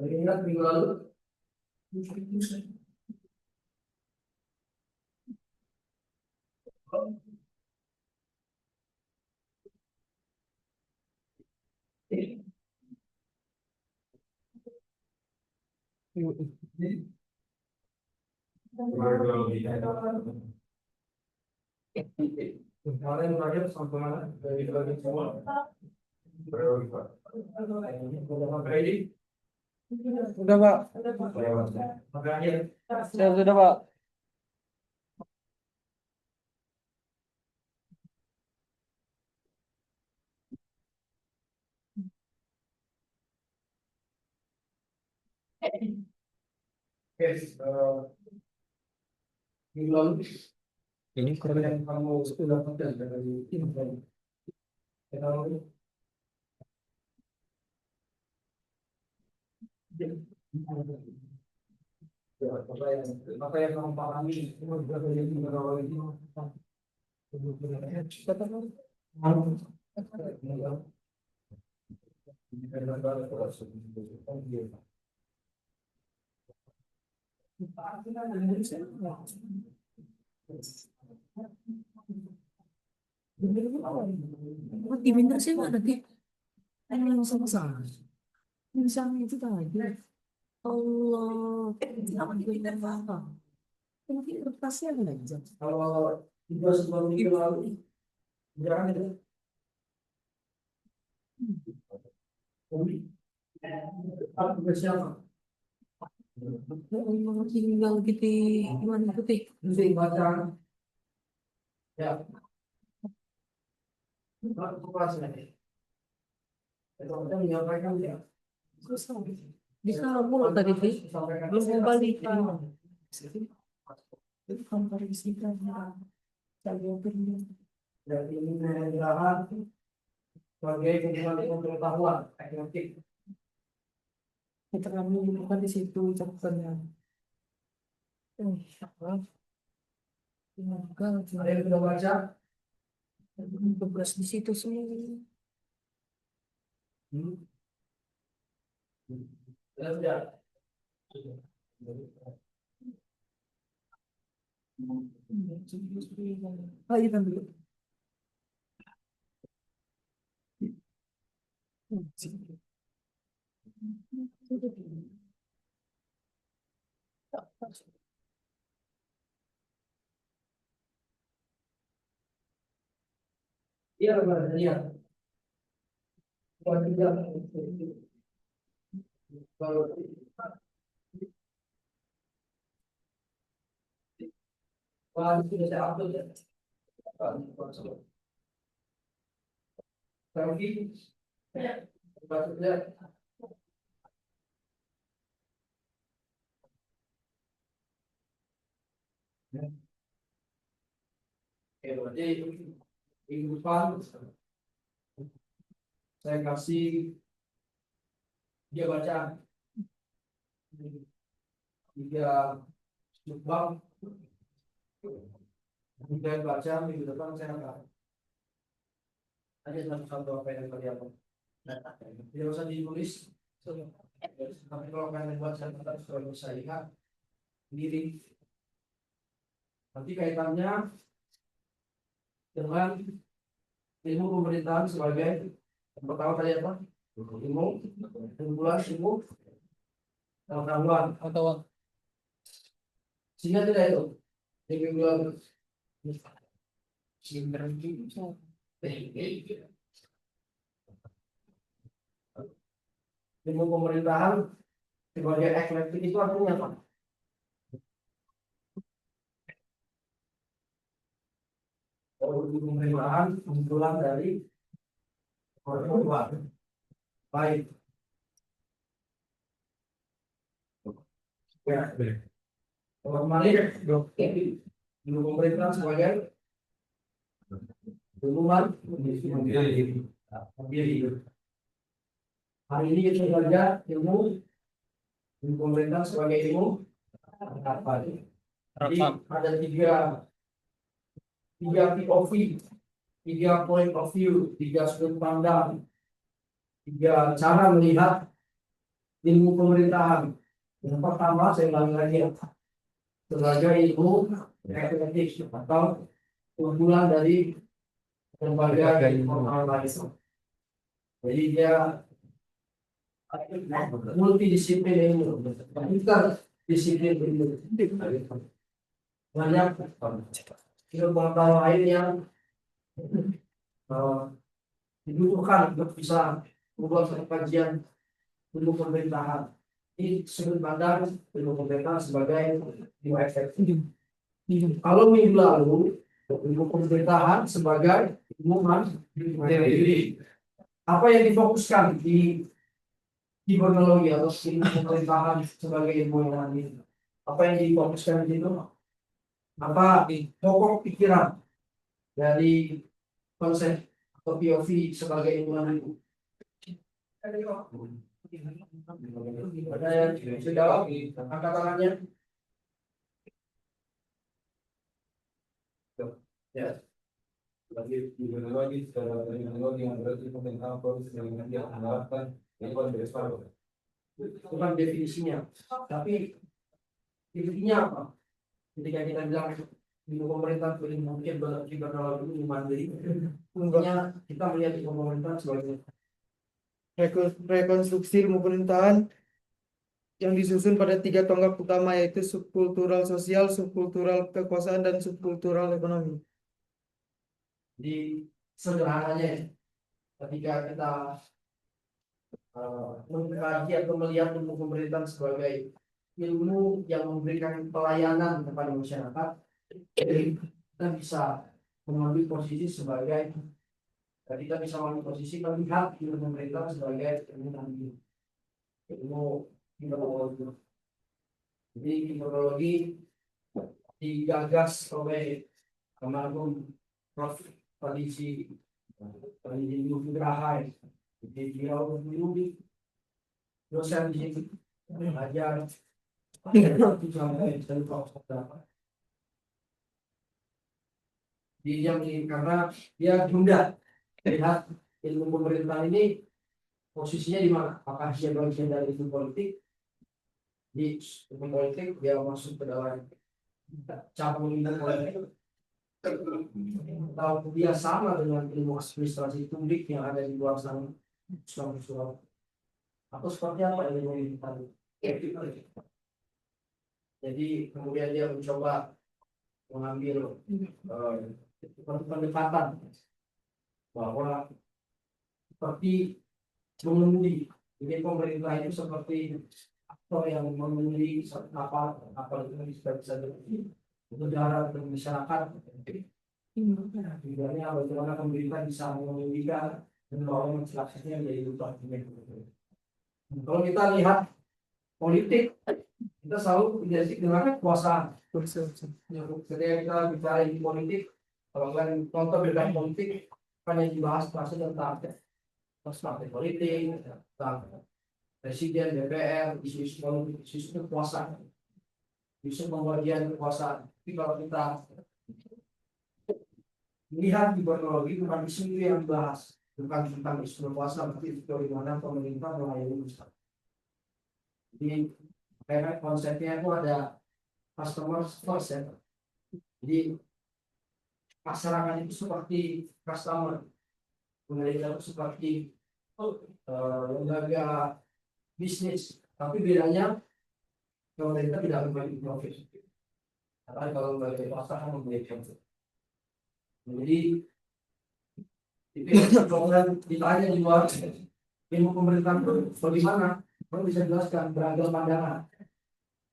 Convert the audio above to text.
Ingat minggu lalu. Kemarin terakhir sampai mana? Dari semua. Sudah, Pak. Saya sudah, Pak. Minggu lalu Ini kurang yang kamu sudah pakai dari info. Apa yang kamu pahami itu berapa jadi beberapa ini? Diminta sih mana sih? Yang sama-sama. Misalnya itu tadi. Allah, apa benar apa? Mungkin kertasnya ada aja. Kalau dua sebelum minggu lalu, jangan itu. Apa siapa? Allah tinggal gitu gimana putih? Nanti baca. Ya. Aku kelas nanti. Itu kita menyampaikan ya. Susah. Bisa mulu tadi sih. Belum mau balik. Itu kantor istiqlal. Saya perlu. Dan ini menjelaskan sebagai kebutuhan pengetahuan teknik. Kita kami bukan di situ catatannya. Apa? Enggak, Ada yang sudah baca? tugas di situ semua. Sudah. Ayo dulu. Iya, benar. Iya. Kalau tidak, kalau sudah saya upload ya. Tapi, maksudnya berarti minggu depan saya kasih dia baca tiga bab, dia baca minggu depan saya akan ada satu apa yang kalian tidak usah ditulis, tapi kalau kalian buat saya tetap selalu saya lihat sendiri. Nanti kaitannya dengan ilmu pemerintahan sebagai yang pertama tadi apa? Ilmu regulasi, ilmu pengetahuan. Sehingga tidak itu ilmu pemerintahan sebagai eklektik itu artinya apa? Ilmu pemerintahan kumpulan dari pengetahuan. Baik. Ya, kembali ilmu pemerintahan sebagai ilmuwan mandiri. Hari ini kita belajar ilmu pemerintahan sebagai ilmu apa? Jadi ada tiga POV, tiga point of view, tiga sudut pandang, tiga cara melihat ilmu pemerintahan. Yang pertama saya ulangi lagi ya, sebagai ilmu efektif atau kumpulan dari berbagai ilmu lain. Jadi dia multidisiplin ilmu, interdisiplin ilmu. Banyak ilmu pengetahuan lain yang dibutuhkan untuk bisa membuat satu kajian ilmu pemerintahan. Ini sudut pandang ilmu pemerintahan sebagai ilmu efektif. Kalau minggu lalu ilmu pemerintahan sebagai ilmu mandiri. Apa yang difokuskan di kibernologi atau ilmu pemerintahan sebagai ilmu yang mandiri? Apa yang difokuskan di situ? Apa pokok pikiran dari konsep atau POV sebagai ilmu mandiri? Ada yang bisa jawab? Angkat tangannya. Ya. Bagi teknologi secara teknologi yang berarti pemerintahan proses dengan yang mengharapkan lingkungan bersama. Bukan definisinya, tapi definisinya apa? Ketika kita bilang ilmu pemerintah itu mungkin berkibernal ilmu mandiri, intinya kita melihat ilmu pemerintah sebagai Rekonstruksi ilmu pemerintahan yang disusun pada 3 tonggak utama, yaitu subkultural sosial, subkultural kekuasaan, dan subkultural ekonomi. di sederhananya, ketika kita mengkaji atau melihat ilmu pemerintahan sebagai ilmu yang memberikan pelayanan kepada masyarakat, kita bisa mengambil posisi sebagai kita bisa mengambil posisi melihat ilmu pemerintah sebagai ilmu kinerologi. Jadi kinerologi digagas oleh almarhum Prof. Tradisi Nugraha. Jadi beliau dulu dosen di sini mengajar sampai dia karena dia mudah lihat ilmu pemerintah ini posisinya di mana? Apakah dia bagian dari ilmu politik? Di ilmu politik dia masuk ke dalam cabang ilmu politik, atau dia sama dengan ilmu administrasi publik yang ada di luar sana, atau seperti apa ilmu ini tadi? Jadi kemudian dia mencoba mengambil pendekatan bahwa seperti mengemudi. Jadi pemerintah itu seperti aktor yang mengemudi kapal itu bisa udara dan masyarakat. Tujuannya bagaimana pemerintah bisa mengemudikan dan membawa masyarakatnya menjadi lupa. Kalau kita lihat politik, kita selalu identik dengan kekuasaan. Ketika kita bicara di politik, kalau kalian nonton berita politik, kan yang dibahas pasti tentang partai politik, tentang presiden, DPR, isu-isu politik, isu-isu kekuasaan, isu pembagian kekuasaan. Tapi kalau kita melihat di teknologi, bukan isu itu yang dibahas, bukan tentang isu kekuasaan, tapi itu bagaimana pemerintah melayani masyarakat. Jadi karena konsepnya itu ada customer first ya. Jadi masyarakat itu seperti customer, pemerintah itu seperti lembaga bisnis, tapi bedanya pemerintah tidak membagi profit. Karena kalau lembaga swasta kan membagi profit. Jadi kemudian ditanya di luar ilmu pemerintahan itu bagaimana? Kamu bisa jelaskan beragam pandangan.